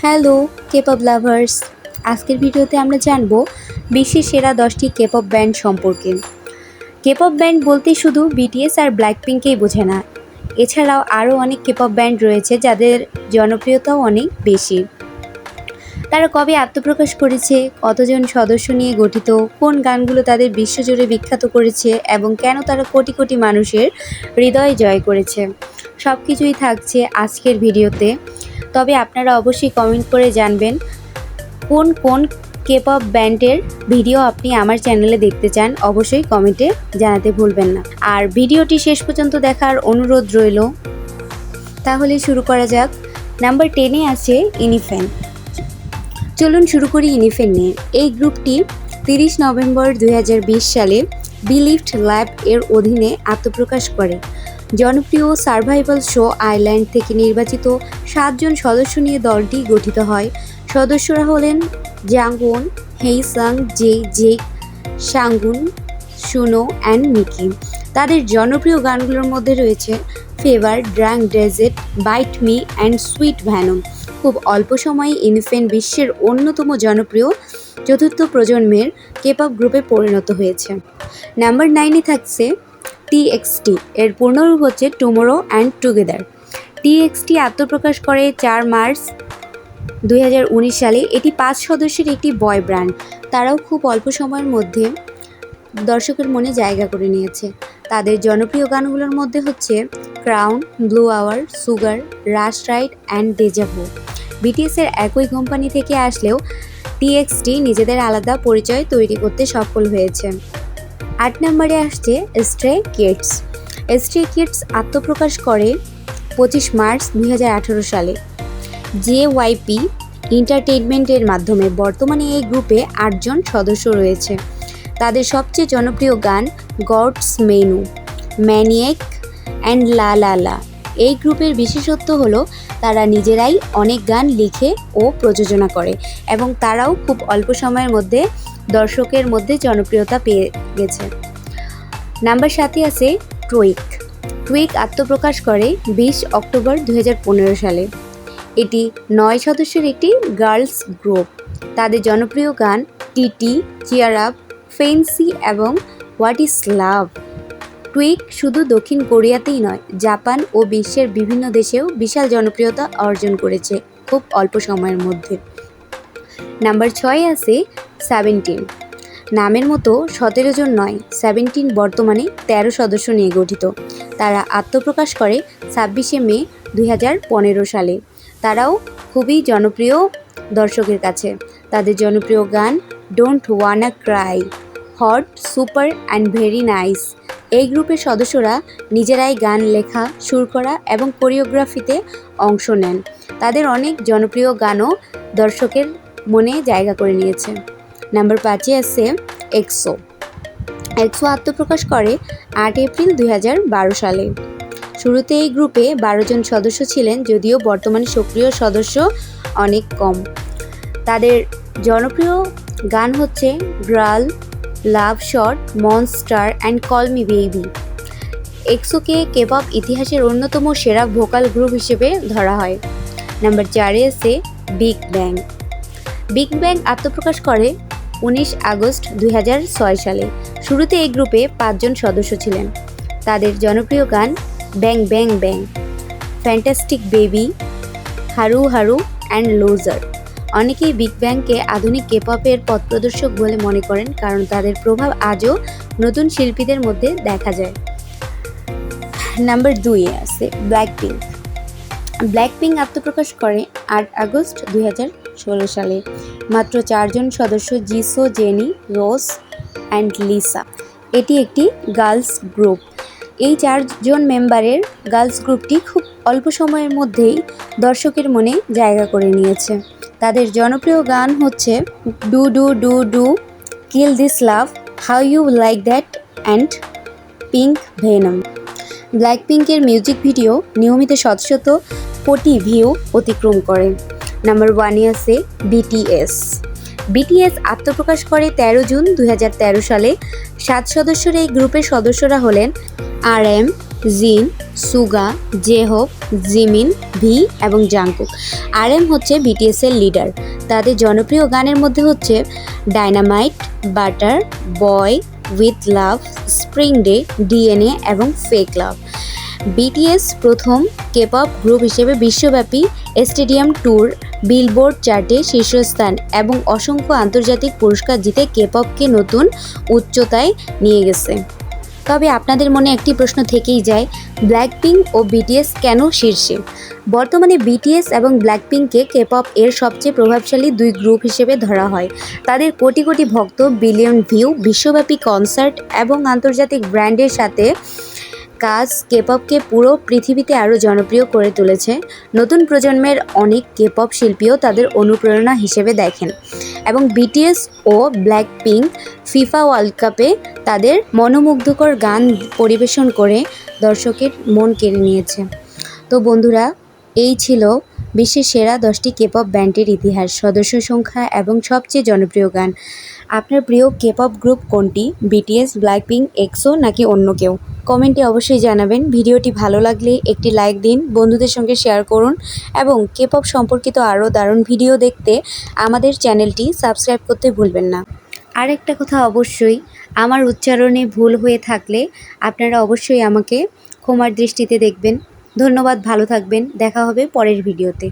Hello K pop lovers, আজকের ভিডিওতে আমরা জানবো বিশ্বের সেরা 10টি কেপপ ব্যান্ড সম্পর্কে। কেপপ ব্যান্ড বলতে শুধু বিটিএস আর ব্ল্যাকপিঙ্ককেই বোঝে না, এছাড়াও আরও অনেক কেপপ ব্যান্ড রয়েছে যাদের জনপ্রিয়তাও অনেক বেশি। তারা কবে আত্মপ্রকাশ করেছে, কতজন সদস্য নিয়ে গঠিত, কোন গানগুলো তাদের বিশ্বজুড়ে বিখ্যাত করেছে এবং কেন তারা কোটি কোটি মানুষের হৃদয় জয় করেছে, সব কিছুই থাকছে আজকের ভিডিওতে। তবে আপনারা অবশ্যই কমেন্ট করে জানবেন কোন কোন কেপপ ব্যান্ডের ভিডিও আপনি আমার চ্যানেলে দেখতে চান, অবশ্যই কমেন্টে জানাতে ভুলবেন না। আর ভিডিওটি শেষ পর্যন্ত দেখার অনুরোধ রইল। তাহলে শুরু করা যাক। নাম্বার 10-এ আছে ইনিফ্যান। চলুন শুরু করি ইনিফ্যান নিয়ে। এই গ্রুপটি 30 নভেম্বর 2020 সালে বিলিভড ল্যাব এর অধীনে আত্মপ্রকাশ করে। জনপ্রিয় সার্ভাইভাল শো আইল্যান্ড থেকে নির্বাচিত 7 জন সদস্য নিয়ে দলটি গঠিত হয়। সদস্যরা হলেন জাংওন, হেইসাং, জে, সাংগুন, শুনো অ্যান্ড মিকি। তাদের জনপ্রিয় গানগুলোর মধ্যে রয়েছে Fever, Drunk Dazed, Bite Me and Sweet Venom. খুব অল্প সময়ে ইনিফ্যান বিশ্বের অন্যতম জনপ্রিয় চতুর্থ প্রজন্মের কেপপ গ্রুপে পরিণত হয়েছে। নাম্বার 9-এ থাকছে TXT। এর পূর্ণরূপ হচ্ছে টুমোরো অ্যান্ড টুগেদার। TXT আত্মপ্রকাশ করে 4 মার্চ 2019 সালে। এটি 5 সদস্যের একটি বয় ব্যান্ড। তারাও খুব অল্প সময়ের মধ্যে দর্শকের মনে জায়গা করে নিয়েছে। তাদের জনপ্রিয় গানগুলোর মধ্যে হচ্ছে crown, blue hour, sugar, rush ride and deja vu. বিটিএসের একই কোম্পানি থেকে আসলেও TXT নিজেদের আলাদা পরিচয় তৈরি করতে সফল হয়েছে। 8 নম্বরে আসছে স্ট্রে কিডস। স্ট্রে কিডস আত্মপ্রকাশ করে 25 মার্চ 2018 সালে JYP এন্টারটেইনমেন্টের মাধ্যমে। বর্তমানে এই গ্রুপে 8 জন সদস্য রয়েছে। তাদের সবচেয়ে জনপ্রিয় গান গডস মেনু, ম্যানিয়াক অ্যান্ড লা লা লা। এই গ্রুপের বিশেষত্ব হলো তারা নিজেরাই অনেক গান লিখে ও প্রযোজনা করে এবং তারাও খুব অল্প সময়ের মধ্যে দর্শকের মধ্যে জনপ্রিয়তা পেয়ে গেছে। নাম্বার 7-এ আছে টুইক। টুইক আত্মপ্রকাশ করে 20 অক্টোবর 2015 সালে। এটি 9 সদস্যের একটি গার্লস গ্রুপ। তাদের জনপ্রিয় গান টিটি, চিয়ার আপ, ফেন্সি এবং হোয়াট ইজ লাভ। টুইক শুধু দক্ষিণ কোরিয়াতেই নয়, জাপান ও বিশ্বের বিভিন্ন দেশেও বিশাল জনপ্রিয়তা অর্জন করেছে খুব অল্প সময়ের মধ্যে। নাম্বার 6-এ আছে 17। নামের মতো 17 জন নয়, 17 বর্তমানে 13 সদস্য নিয়ে গঠিত। তারা আত্মপ্রকাশ করে 26শে মে 2015 সালে। তারাও খুবই জনপ্রিয় দর্শকের কাছে। তাদের জনপ্রিয় গান don't wanna cry, hot, super and very nice. এই গ্রুপের সদস্যরা নিজেরাই গান লেখা, সুর করা এবং কোরিওগ্রাফিতে অংশ নেন। তাদের অনেক জনপ্রিয় গানও দর্শকের মনে জায়গা করে নিয়েছে। নাম্বার 5-এ আছে এক্সো। এক্সো আত্মপ্রকাশ করে 8 এপ্রিল 2012 সালে। শুরুতে এই গ্রুপে 12 জন সদস্য ছিলেন, যদিও বর্তমানে সক্রিয় সদস্য অনেক কম। তাদের জনপ্রিয় গান হচ্ছে girl, love shot, monster and call me baby. এক্সোকে কেপপ ইতিহাসের অন্যতম সেরা ভোকাল গ্রুপ হিসেবে ধরা হয়। নাম্বার 4-এ আছে বিগ ব্যাং। বিগ ব্যাং আত্মপ্রকাশ করে 19 আগস্ট 2006 সালে। শুরুতে এই গ্রুপে 5 জন সদস্য ছিলেন। তাদের জনপ্রিয় গান bang bang bang, fantastic baby, হারু হারু অ্যান্ড লুজার। অনেকেই বিগ ব্যাংকে আধুনিক কেপপের পথপ্রদর্শক বলে মনে করেন, কারণ তাদের প্রভাব আজও নতুন শিল্পীদের মধ্যে দেখা যায়। নাম্বার 2-এ আছে ব্ল্যাকপিঙ্ক। ব্ল্যাকপিঙ্ক আত্মপ্রকাশ করে 8 আগস্ট 2016 সালে। মাত্র 4 জন সদস্য, জিসো, জেনি, রোজ অ্যান্ড লিসা। এটি একটি গার্লস গ্রুপ। এই 4 জন মেম্বারের গার্লস গ্রুপটি খুব অল্প সময়ের মধ্যেই দর্শকের মনে জায়গা করে নিয়েছে। তাদের জনপ্রিয় গান হচ্ছে du du du du, kill this love, how you like that and pink venom. ব্ল্যাকপিঙ্কের মিউজিক ভিডিও নিয়মিত শত কোটি ভিউ অতিক্রম করে। নাম্বার 1-এ আছে বিটিএস। বিটিএস আত্মপ্রকাশ করে 13 জুন 2013 সালে। 7 সদস্যের এই গ্রুপের সদস্যরা হলেন RM, জিন, সুগা, জেহোপ, জিমিন, ভি এবং জাংকুক। RM হচ্ছে BTS এর লিডার। তাদের জনপ্রিয় গানের মধ্যে হচ্ছে dynamite, butter, boy, with love, spring day, DNA এবং ফেক লাভ। BTS প্রথম কেপপ গ্রুপ হিসেবে বিশ্বব্যাপী স্টেডিয়াম ট্যুর, বিলবোর্ড চার্টে শীর্ষস্থান এবং অসংখ্য আন্তর্জাতিক পুরস্কার জিতে কেপপকে নতুন উচ্চতায় নিয়ে গেছে। তবে আপনাদের মনে একটি প্রশ্ন থেকেই যায়, ব্ল্যাকপিঙ্ক ও BTS কেন শীর্ষে? বর্তমানে BTS এবং ব্ল্যাকপিঙ্ককে কেপপ এর সবচেয়ে প্রভাবশালী দুই গ্রুপ হিসেবে ধরা হয়। তাদের কোটি কোটি ভক্ত, বিলিয়ন ভিউ, বিশ্বব্যাপী কনসার্ট এবং আন্তর্জাতিক ব্র্যান্ডের সাথে কাজ কেপপকে পুরো পৃথিবীতে আরও জনপ্রিয় করে তুলেছে। নতুন প্রজন্মের অনেক কেপপ শিল্পীও তাদের অনুপ্রেরণা হিসেবে দেখেন এবং BTS ও ব্ল্যাকপিঙ্ক ফিফা ওয়ার্ল্ড কাপে তাদের মনোমুগ্ধকর গান পরিবেশন করে দর্শকের মন কেড়ে নিয়েছে। তো বন্ধুরা, এই ছিল বিশ্বের সেরা 10টি কেপপ ব্যান্ডের ইতিহাস, সদস্য সংখ্যা এবং সবচেয়ে জনপ্রিয় গান। আপনার প্রিয় কেপপ গ্রুপ কোনটি? BTS, ব্ল্যাকপিঙ্ক, EXO নাকি অন্য কেউ? কমেন্টে অবশ্যই জানাবেন। ভিডিওটি ভালো লাগলে একটি লাইক দিন, বন্ধুদের সঙ্গে শেয়ার করুন এবং কেপপ সম্পর্কিত আরও দারুণ ভিডিও দেখতে আমাদের চ্যানেলটি সাবস্ক্রাইব করতে ভুলবেন না। আর একটা কথা, অবশ্যই আমার উচ্চারণে ভুল হয়ে থাকলে আপনারা অবশ্যই আমাকে ক্ষমার দৃষ্টিতে দেখবেন। ধন্যবাদ, ভালো থাকবেন, দেখা হবে পরের ভিডিওতে।